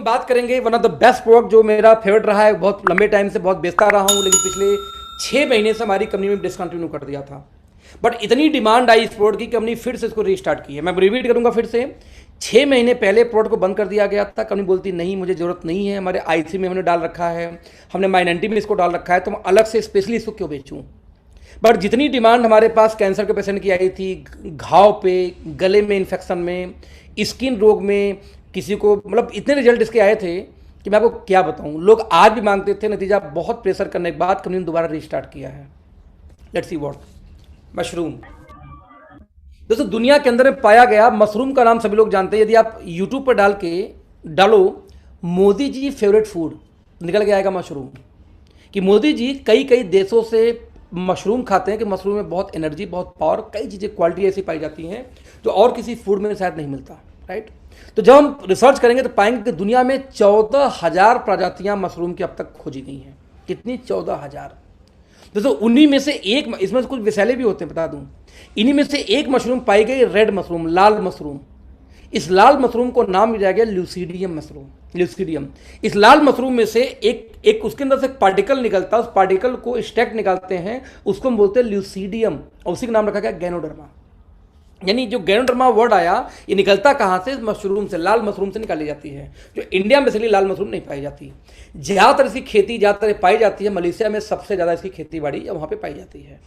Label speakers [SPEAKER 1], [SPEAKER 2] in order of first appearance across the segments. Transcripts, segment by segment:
[SPEAKER 1] हम बात करेंगे one of the best product जो मेरा फेवरेट रहा है, बहुत लंबे टाइम से बहुत बेचता रहा हूँ, लेकिन पिछले 6 महीने से हमारी कंपनी में डिसकंटिन्यू कर दिया था। बट इतनी डिमांड आई इस प्रोडक्ट की कि कंपनी फिर से इसको रीस्टार्ट की है। मैं रिपीट करूंगा फिर से, 6 महीने पहले प्रोडक्ट को बंद कर दिया गया था। कंपनी बोलती नहीं मुझे ज़रूरत नहीं है, हमारे आईसी में हमने डाल रखा है, हमने माइनॉरिटी में इसको डाल रखा है, तो मैं अलग से स्पेशली इसको क्यों बेचूँ। बट जितनी डिमांड हमारे पास कैंसर के पेशेंट की आई थी, घाव पे, गले में इन्फेक्शन में, स्किन रोग में, किसी को, मतलब इतने रिजल्ट इसके आए थे कि मैं आपको क्या बताऊं। लोग आज भी मांगते थे, नतीजा बहुत प्रेशर करने के बाद कंपनी ने दोबारा रीस्टार्ट किया है। Let's see what mushroom. दोस्तों दुनिया के अंदर में पाया गया मशरूम का नाम सभी लोग जानते हैं। यदि आप यूट्यूब पर डालो मोदी जी फेवरेट फूड, निकल के आएगा मशरूम। कि मोदी जी कई कई देशों से मशरूम खाते हैं कि मशरूम में बहुत एनर्जी, बहुत पावर, कई चीज़ें क्वालिटी ऐसी पाई जाती हैं जो और किसी फूड में शायद नहीं मिलता, राइट। तो जब हम रिसर्च करेंगे तो पाएंगे कि दुनिया में 14,000 प्रजातियां मशरूम की अब तक खोजी गई हैं। कितनी? 14,000। दोस्तों उन्हीं में से एक, इसमें कुछ विषैले भी होते हैं बता दूं, इन्हीं में से एक मशरूम पाई गई रेड मशरूम, लाल मशरूम। इस लाल मशरूम को नाम दिया गया ल्यूसीडियम मशरूम, ल्यूसीडियम। इस लाल मशरूम में से एक उसके अंदर से पार्टिकल निकलता है, उस पार्टिकल को एक्सट्रैक्ट निकालते हैं, उसको हम बोलते हैं ल्यूसीडियम, और उसी का नाम रखा गया गैनोडर्मा। यानी जो गैनोडर्मा वर्ड आया, ये निकलता कहाँ से? मशरूम से, लाल मशरूम से निकाली जाती है, जो इंडिया में इसलिए लाल मशरूम नहीं पाई जाती। ज़्यादातर इसकी खेती ज़्यादातर पाई जाती है मलेशिया में, सबसे ज़्यादा इसकी खेती बाड़ी वहाँ पे पाई जाती है।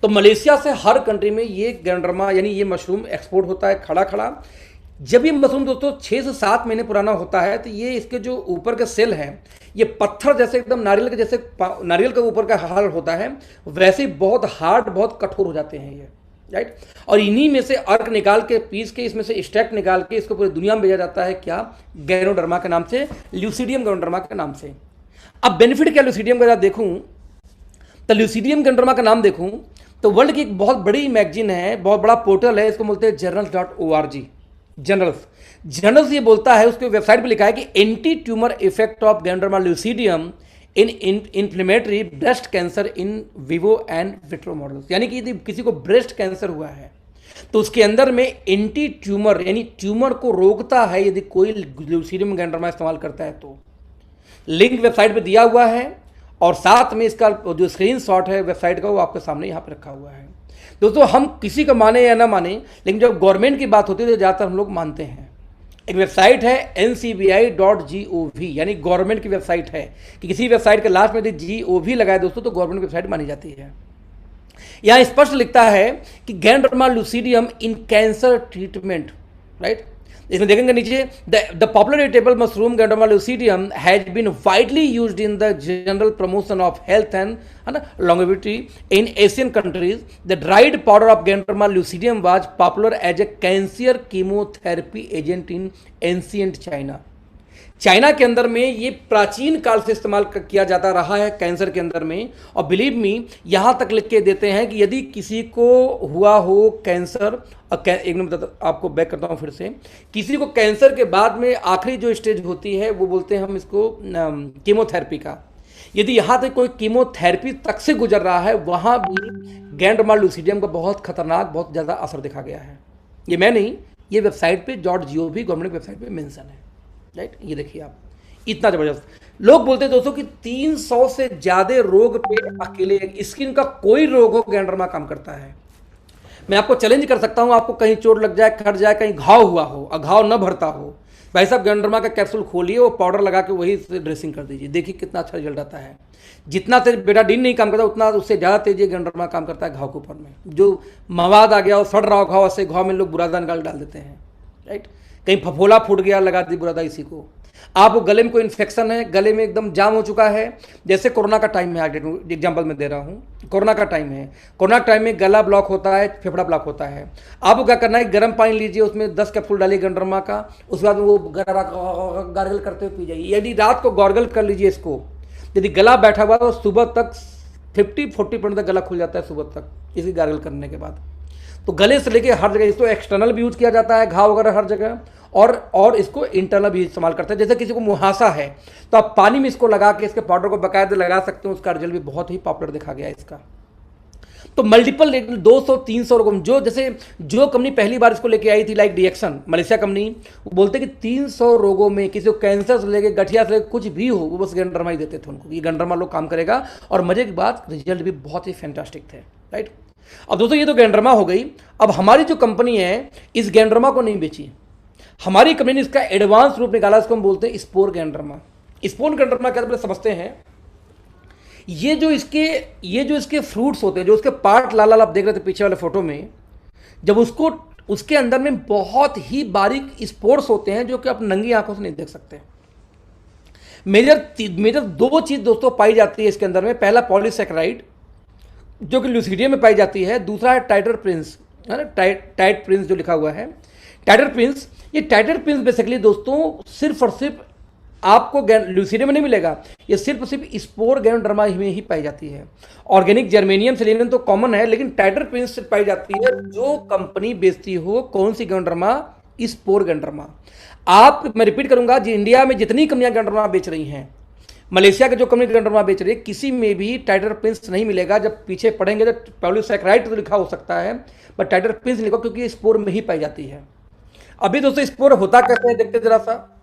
[SPEAKER 1] तो मलेशिया से हर कंट्री में ये गैनोडर्मा यानी ये मशरूम एक्सपोर्ट होता है खड़ा खड़ा। जब ये मशरूम दोस्तों 6 से 7 महीने पुराना होता है तो ये इसके जो ऊपर के सेल हैं, ये पत्थर जैसे, एकदम नारियल के जैसे, नारियल के ऊपर का हाल होता है वैसे ही बहुत हार्ड, बहुत कठोर हो जाते हैं ये, राइट। और इन्हीं में से अर्क निकाल के, पीस के, इसमें से एक्सट्रैक्ट निकाल के इसको पूरी दुनिया में भेजा जाता है। क्या? गैनोडर्मा के नाम से, ल्यूसीडियम गैनोडर्मा के नाम से। अब बेनिफिट क्या ल्यूसीडियम का देखूं तो ल्यूसीडियम गैनोडर्मा का नाम देखूं तो वर्ल्ड की एक बहुत बड़ी मैगजीन है, बहुत बड़ा पोर्टल है, इसको बोलते हैं journals.org। जर्नल्स ये बोलता है, उसके वेबसाइट पे लिखा है कि anti tumour effect of ganoderma lucidum in inflammatory breast cancer in vivo and vitro models. यानी कि यदि किसी को ब्रेस्ट कैंसर हुआ है तो उसके अंदर में एंटी ट्यूमर यानी ट्यूमर को रोकता है यदि कोई ल्यूसीडियम गैनोडर्मा इस्तेमाल करता है तो। लिंक वेबसाइट पे दिया हुआ है और साथ में इसका जो स्क्रीनशॉट है वेबसाइट का वो आपके सामने यहाँ पे रखा हुआ है। दोस्तों हम किसी को माने या ना माने, लेकिन जब गवर्नमेंट की बात होती है तो ज़्यादातर हम लोग मानते हैं। एक वेबसाइट है ncbi.gov, यानी गवर्नमेंट की वेबसाइट है कि किसी वेबसाइट के लास्ट में यदि gov लगाए दोस्तों तो गवर्नमेंट वेबसाइट मानी जाती है। यहाँ स्पष्ट लिखता है कि Ganoderma lucidum in cancer treatment, right. इसमें देखेंगे नीचे, the popular edible mushroom Ganoderma lucidum has been widely used in the general promotion of health and longevity in Asian countries. The dried powder of Ganoderma lucidium was popular as a cancer chemotherapy agent in ancient China. China के अंदर में ये प्राचीन काल से इस्तेमाल किया जाता रहा है कैंसर के अंदर में। और बिलीव मी, यहाँ तक लिख के देते हैं कि यदि किसी को हुआ हो कैंसर, एक मिनट आपको बैक करता हूँ फिर से, किसी को कैंसर के बाद में आखिरी जो स्टेज होती है वो बोलते हैं हम इसको कीमोथेरेपी का। यदि यहाँ तक कोई कीमोथेरेपी तक से गुजर रहा है वहाँ भी गैनोडर्मा ल्यूसीडियम का बहुत खतरनाक, बहुत ज़्यादा असर दिखा गया है। ये मैं नहीं, ये वेबसाइट पे .gov गवर्नमेंट वेबसाइट पे मेंशन है, राइट। ये देखिए आप, इतना ज़बरदस्त। लोग बोलते हैं दोस्तों कि 300 से ज़्यादा रोग पे अकेले, स्किन का कोई रोग हो गैनोडर्मा काम करता है। मैं आपको चैलेंज कर सकता हूँ, आपको कहीं चोट लग जाए, कट जाए, कहीं घाव हुआ हो और घाव न भरता हो, भाई साहब गैनोडर्मा का कैप्सूल खोलिए, वो पाउडर लगा के वही से ड्रेसिंग कर दीजिए, देखिए कितना अच्छा रिजल्ट आता है। जितना तेज बेटाडीन नहीं काम करता उतना उससे ज़्यादा तेज गैनोडर्मा काम करता है घाव के ऊपर में। जो मवाद आ गया और सड़ रहा हो घाव, ऐसे घाव में लोग बुरादा निकाल डाल देते हैं, राइट। कहीं फफोला फूट गया, लगा दी बुरादा इसी को। आप गले में कोई इन्फेक्शन है, गले में एकदम जाम हो चुका है, जैसे कोरोना का टाइम है, एग्जाम्पल मैं दे रहा हूँ, कोरोना का टाइम है, कोरोना टाइम में गला ब्लॉक होता है, फेफड़ा ब्लॉक होता है। आपको क्या करना है, गर्म पानी लीजिए, उसमें 10 कैप्सूल डालिए गैनोडर्मा का, उसके बाद वो गार्गल करते हुए पी जाइए। यदि रात को गार्गल कर लीजिए इसको, यदि गला बैठा हुआ तो सुबह तक 50-40% तक गला खुल जाता है सुबह तक इसी गार्गल करने के बाद। तो गले से लेके हर जगह, इसको एक्सटर्नल भी यूज किया जाता है घाव वगैरह हर जगह, और इसको इंटरनल भी इस्तेमाल करते हैं। जैसे किसी को मुहासा है तो आप पानी में इसको लगा के इसके पाउडर को बाकायदे लगा सकते हो, उसका रिजल्ट भी बहुत ही पॉपुलर देखा गया है इसका। तो मल्टीपल 200-300 रोगों में, जो जैसे जो कंपनी पहली बार इसको लेके आई थी लाइक डिएक्शन मलेशिया कंपनी, वो बोलते कि 300 रोगों में किसी को कैंसर से लेके गठिया से लेके कुछ भी हो वो बस गैंडरमा ही देते थे उनको, ये गैंडरमा लोग काम करेगा। और मजे की बात, रिजल्ट भी बहुत ही फैंटास्टिक थे, राइट। अब दोस्तों ये तो गैंडरमा हो गई। अब हमारी जो कंपनी है इस गैंडरमा को नहीं बेची, हमारी कंपनी ने इसका एडवांस रूप निकाला, इसको हम बोलते हैं स्पोर गैंडरमा। स्पोर गैंडरमा क्या पहले समझते हैं। ये जो इसके फ्रूट्स होते हैं, जो उसके पार्ट लाल लाल आप देख रहे थे पीछे वाले फोटो में, जब उसके अंदर में बहुत ही बारीक स्पोर्स होते हैं जो कि आप नंगी आंखों से नहीं देख सकते। मेजर दो चीज दोस्तों पाई जाती है इसके अंदर में। पहला पॉलीसैकेराइड जो कि ल्यूसीडियम में पाई जाती है, दूसरा है टाइटर प्रिंस, है ना, टाइट प्रिंस जो लिखा हुआ है, टाइटर प्रिंस। ये टाइटर प्रिंस बेसिकली दोस्तों सिर्फ और सिर्फ आपको ल्यूसीडियम में नहीं मिलेगा, ये सिर्फ और सिर्फ स्पोर गैंडरमा में ही पाई जाती है। ऑर्गेनिक जर्मेनियम सेलेनियम तो कॉमन है, लेकिन टाइटर प्रिंस से पाई जाती है। जो कंपनी बेचती हो कौन सी गैंडरमा, स्पोर गैंडरमा। मैं रिपीट करूंगा, जी इंडिया में जितनी कंपनियां गैंडरमा बेच रही हैं, मलेशिया के जो कंपनी गैंडरमा बेच रही है, किसी में भी टाइटर प्रिंस नहीं मिलेगा। जब पीछे पढ़ेंगे तो पॉलीसैकेराइड तो लिखा हो सकता है, बट टाइटर प्रिंस लिखो, क्योंकि स्पोर में ही पाई जाती है। अभी दोस्तों स्पोर होता कैसे है देखते जरा सा,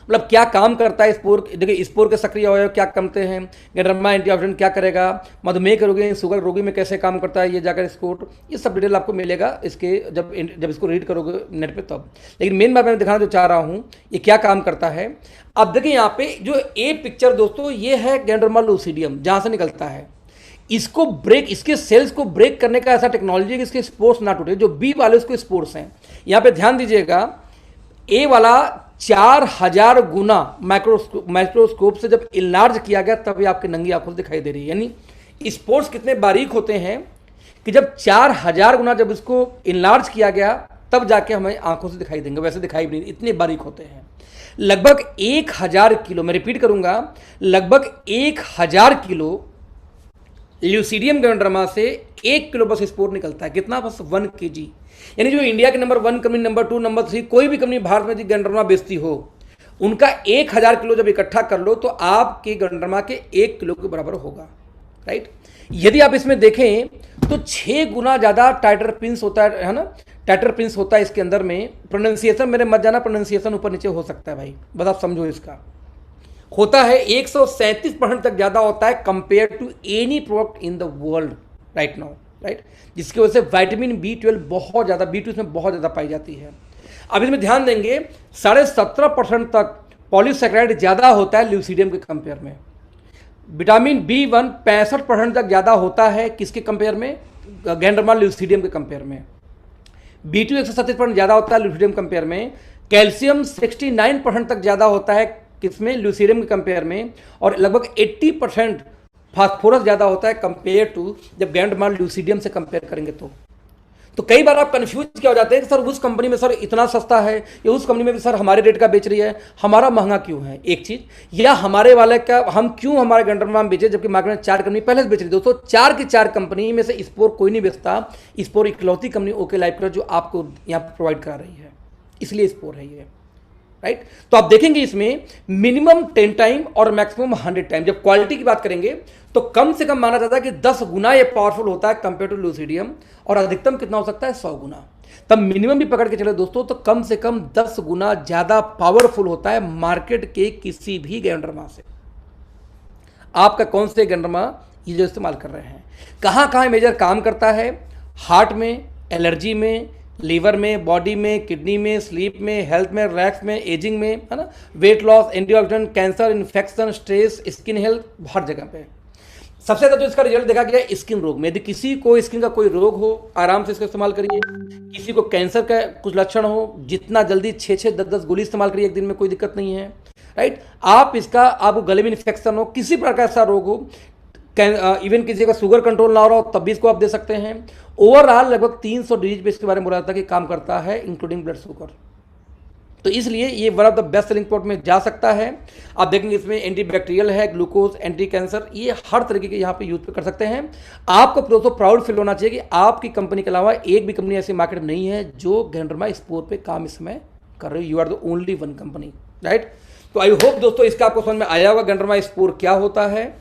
[SPEAKER 1] मतलब क्या काम करता है स्पोर। देखिए स्पोर के सक्रिय अवयव क्या करते हैं, गैंडरमा एंटीऑक्सीडेंट क्या करेगा, मधुमेह के रोगी शुगर रोगी में कैसे काम करता है, ये जाकर स्पोर्ट, ये सब डिटेल आपको मिलेगा इसके जब इसको रीड करोगे नेट पे तब। लेकिन मेन बात मैं दिखाना जो चाह रहा हूँ ये क्या काम करता है। अब देखिए यहाँ पे जो ए पिक्चर दोस्तों, ये है गैंडरमा लूसीडियम जहाँ से निकलता है। इसको ब्रेक, इसके सेल्स को ब्रेक करने का ऐसा टेक्नोलॉजी है कि इसके स्पोर्स ना टूटे। जो बी वाले उसको स्पोर्स हैं, यहाँ पे ध्यान दीजिएगा, ए वाला 4000 गुना माइक्रोस्कोप से जब इनलार्ज किया गया तब ये आपकी नंगी आंखों से दिखाई दे रही है। यानी स्पोर्स कितने बारीक होते हैं कि जब 4000 गुना जब इसको इनलार्ज किया गया तब जाके हमें आंखों से दिखाई देंगे, वैसे दिखाई भी नहीं, इतने बारीक होते हैं। लगभग 1000 किलो, मैं रिपीट करूंगा, लगभग 1000 किलो ल्यूसीडियम गैंडरमा से 1 किलो बस स्पोर निकलता है। कितना, बस 1 kg। यानी जो इंडिया के नंबर 1 कंपनी, नंबर 2, नंबर 3 कोई भी कंपनी भारत में गैंडरमा बेचती हो, उनका 1000 किलो जब इकट्ठा कर लो तो आपके गैंडरमा के 1 किलो के बराबर होगा, राइट। यदि आप इसमें देखें तो 6 गुना ज़्यादा टाइटर प्रिंस होता है ना, टाइटर प्रिंस होता है इसके अंदर में। प्रोनाउंसिएशन मेरे मत जाना, प्रोनाउंसिएशन ऊपर नीचे हो सकता है भाई, बस आप समझो इसका। होता है 137% तक ज़्यादा होता है compare to any product in the world right now, right. जिसकी वजह से विटामिन B12 बहुत ज़्यादा, B2 इसमें बहुत ज़्यादा पाई जाती है। अब इसमें ध्यान देंगे 17.5% तक पॉलीसैकेराइड ज़्यादा होता है ल्यूसीडियम के कंपेयर में। विटामिन B1 65% तक ज़्यादा होता है किसके कंपेयर में, गैंडरमा ल्यूसीडियम के कंपेयर में। B2 137% ज़्यादा होता है ल्यूसीडियम कंपेयर में। कैल्शियम 69% तक ज़्यादा होता है किसमें, ल्यूसीडियम के कंपेयर में। और लगभग 80% फास्फोरस ज़्यादा होता है कंपेयर टू, जब गैंडरमा ल्यूसीडियम से कंपेयर करेंगे तो कई बार आप कंफ्यूज क्या हो जाते हैं कि सर उस कंपनी में सर इतना सस्ता है, या उस कंपनी में भी सर हमारे रेट का बेच रही है, हमारा महंगा क्यों है एक चीज़, या हमारे वाले का हम क्यों हमारे गैंडरमा में बेचे जबकि मार्केट में 4 कंपनी पहले से बेच रही है। दोस्तों 4 की 4 कंपनी में से स्पोर कोई नहीं बेचता, स्पोर इकलौती कंपनी ओके लाइफ केयर जो आपको यहाँ पर प्रोवाइड करा रही है, इसलिए स्पोर है ये, राइट। तो आप देखेंगे इसमें मिनिमम 10 टाइम और मैक्सिमम 100 टाइम। जब क्वालिटी की बात करेंगे तो कम से कम माना जाता है कि 10 गुना ये पावरफुल होता है कंपेयर टू ल्यूसीडियम, और अधिकतम कितना हो सकता है, 100 गुना। तब मिनिमम भी पकड़ के चले दोस्तों तो कम से कम 10 गुना ज्यादा पावरफुल होता है मार्केट के किसी भी गैंडरमा से। आपका कौन से गैंडरमा ये जो इस्तेमाल कर रहे हैं, कहाँ कहाँ मेजर काम करता है, हार्ट में, एलर्जी में, लीवर में, बॉडी में, किडनी में, स्लीप में, हेल्थ में, रैक्स में, एजिंग में, है ना, weight loss, antioxidant, cancer, infection, stress, skin health, हर जगह पे। सबसे ज़्यादा जो इसका रिजल्ट देखा गया स्किन रोग में। यदि किसी को स्किन का कोई रोग हो आराम से इसका इस्तेमाल करिए। किसी को कैंसर का कुछ लक्षण हो, जितना जल्दी 6-6, 10-10 गोली इस्तेमाल करिए एक दिन में, कोई दिक्कत नहीं है, राइट। आपको गले में इन्फेक्शन हो, किसी प्रकार का ऐसा रोग हो, इवन किसी का शुगर कंट्रोल ना हो रहा हो तब भी इसको आप दे सकते हैं। ओवरऑल लगभग 300 डिजीज पे इसके बारे में बोला जाता है कि काम करता है, इंक्लूडिंग ब्लड शुगर। तो इसलिए ये one of the best selling product में जा सकता है। आप देखेंगे इसमें एंटीबैक्टीरियल है, ग्लूकोज, एंटी कैंसर, ये हर तरीके के यहाँ पे यूज कर सकते हैं। आपको दोस्तों प्राउड फील होना चाहिए कि आपकी कंपनी के अलावा एक भी कंपनी ऐसी मार्केट में नहीं है जो गैंडरमा स्पोर पे काम इस समय कर रही है। You are the only one company, right. तो आई होप दोस्तों इसका आपको समझ में आया होगा गैंडरमा स्पोर क्या होता है।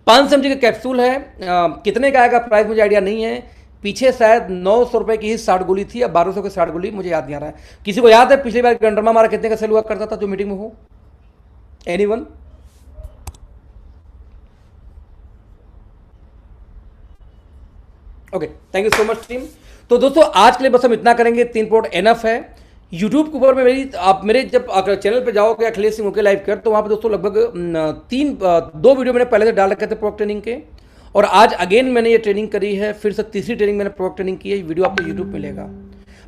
[SPEAKER 1] 500 mg का कैप्सूल है। कितने का आएगा प्राइस मुझे आइडिया नहीं है। पीछे शायद 900 रुपए की ही 60 गोली थी या 1200 की 60 गोली, मुझे याद नहीं आ रहा है। किसी को याद है पिछली बार गंडरमा हमारा कितने का सेल हुआ करता था जो मीटिंग में हो? Anyone? Okay, thank you so much team. तो दोस्तों आज के लिए बस हम इतना करेंगे, 3 प्रोडक्ट एनफ है। यूट्यूब के ऊपर में मेरी, आप मेरे जब चैनल पे जाओगे अखिलेश सिंह ओके लाइव कर, तो वहाँ पे दोस्तों लगभग 2 वीडियो मैंने पहले से डाल रखे थे प्रोडक्ट ट्रेनिंग के, और आज अगेन मैंने ये ट्रेनिंग करी है, फिर से तीसरी ट्रेनिंग मैंने प्रोडक्ट ट्रेनिंग की है। वीडियो आपको यूट्यूब मिलेगा।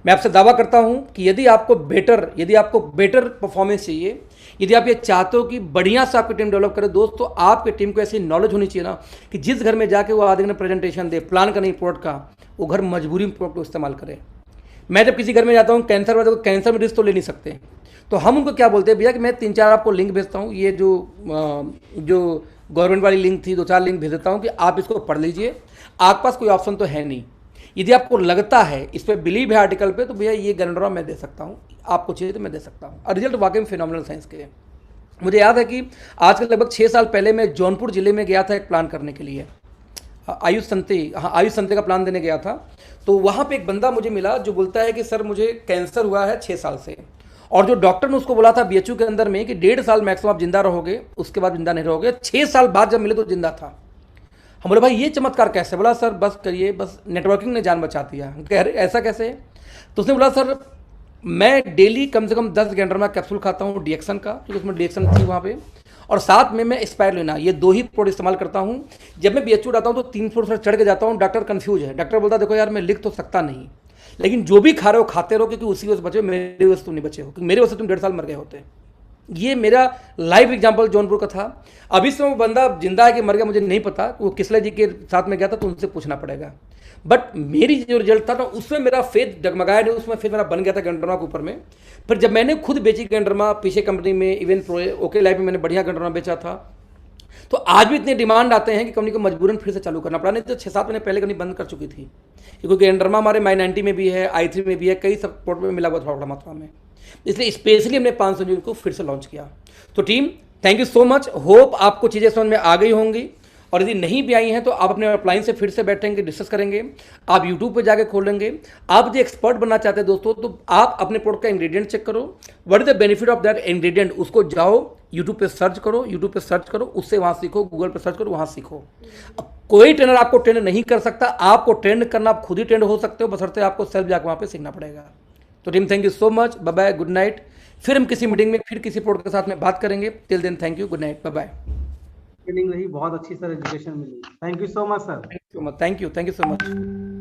[SPEAKER 1] मैं आपसे दावा करता हूं कि यदि आपको बेटर परफॉर्मेंस चाहिए, यदि आप ये चाहते हो कि बढ़िया से आपकी टीम डेवलप करे दोस्त, तो आपकी टीम को ऐसी नॉलेज होनी चाहिए ना कि जिस घर में जाके वो आधे घंटे प्रेजेंटेशन दे, प्लान का नहीं प्रोडक्ट का, वो घर मजबूरी में प्रोडक्ट को इस्तेमाल करे। मैं जब किसी घर में जाता हूँ कैंसर वाले को, कैंसर में रिस्क तो ले नहीं सकते, तो हम उनको क्या बोलते हैं, भैया कि मैं 3-4 आपको लिंक भेजता हूँ, ये जो गवर्नमेंट वाली लिंक थी 2-4 लिंक भेज देता हूँ कि आप इसको पढ़ लीजिए। आपके पास कोई ऑप्शन तो है नहीं, यदि आपको लगता है, इस पर बिलीव है आर्टिकल पे, तो भैया ये गैरेंटी मैं दे सकता हूँ, आपको चाहिए तो मैं दे सकता हूँ। और रिजल्ट वाकई में फिनोमिनल साइंस के हैं। मुझे याद है कि आज से लगभग 6 साल पहले मैं जौनपुर जिले में गया था एक प्लान करने के लिए, आयुष संते का प्लान देने गया था। तो वहाँ पे एक बंदा मुझे मिला जो बोलता है कि सर मुझे कैंसर हुआ है 6 साल से, और जो डॉक्टर ने उसको बोला था बीएचयू के अंदर में कि 1.5 साल मैक्सिमम आप जिंदा रहोगे, उसके बाद जिंदा नहीं रहोगे। 6 साल बाद जब मिले तो जिंदा था। हम बोले भाई ये चमत्कार कैसे? बोला सर बस करिए, बस नेटवर्किंग ने जान बचा दिया। कह रहे ऐसा कैसे? तो उसने बोला सर मैं डेली कम से कम 10 गैंडरमा कैप्सूल खाता हूँ डिएक्सन का, क्योंकि उसमें डिएक्सन थी वहाँ पे, और साथ में मैं एक्सपायर लेना, ये 2 ही प्रोडक्ट इस्तेमाल करता हूँ। जब मैं बीएचयू आता हूँ तो 3 फ्लोर से चढ़ के जाता हूँ, डॉक्टर कंफ्यूज है। डॉक्टर बोलता है देखो यार मैं लिख तो सकता नहीं, लेकिन जो भी खा रहे हो खाते रहो, क्योंकि उसी वजह से बचे, मेरे वजह से तुम नहीं बचे हो, क्योंकि मेरे वजह से तुम 1.5 साल मर गए होते। ये मेरा लाइव एग्जांपल जौनपुर का था। अभी से वो बंदा जिंदा है कि मर गया मुझे नहीं पता, वो किसले जी के साथ में गया था तो उनसे पूछना पड़ेगा। बट मेरी जो रिजल्ट था ना उसमें मेरा फेथ डगमगाया नहीं, उसमें फेथ मेरा बन गया था गैंडरमा के ऊपर में। फिर जब मैंने खुद बेची गैंडरमा पीछे कंपनी में, इवन ओके लाइफ में मैंने बढ़िया गैंडरमा बेचा था, तो आज भी इतने डिमांड आते हैं कि कंपनी को मजबूरन फिर से चालू करना पड़ा। नहीं तो 6-7 महीने पहले कंपनी बंद कर चुकी थी, क्योंकि गैंडरमा हमारे My90 में भी है, i3 में भी है, कई सब प्रोडक्ट में मिला हुआ थोड़ा मात्रा में, इसलिए स्पेशली हमने 500 यूनिट को फिर से लॉन्च किया। तो team thank you so much, hope आपको चीज़ें समझ में आ गई होंगी, और यदि नहीं भी आई हैं तो आप अपने अपलाइन से फिर से बैठेंगे, डिस्कस करेंगे, आप यूट्यूब पे जाके खोलेंगे। आप यदि एक्सपर्ट बनना चाहते हैं दोस्तों, तो आप अपने प्रोडक्ट का इंग्रेडिएंट चेक करो, what is the benefit of that ingredient, उसको जाओ यूट्यूब पे सर्च करो, उससे वहाँ सीखो, गूगल पे सर्च करो, वहाँ सीखो। अब कोई ट्रेनर आपको ट्रेंड नहीं कर सकता, आपको ट्रेंड करना, आप खुद ही ट्रेंड हो सकते हो, बशर्ते आपको सेल्फ जाकर वहाँ पे सीखना पड़ेगा। तो team thank you so much, bye bye, good night. फिर हम किसी मीटिंग में फिर किसी प्रोडक्ट के साथ में बात करेंगे। Till then thank you, good night, bye bye.
[SPEAKER 2] Training रही, बहुत अच्छी सर एजुकेशन मिली। Thank you so much sir.
[SPEAKER 1] Thank you so much, thank you so much.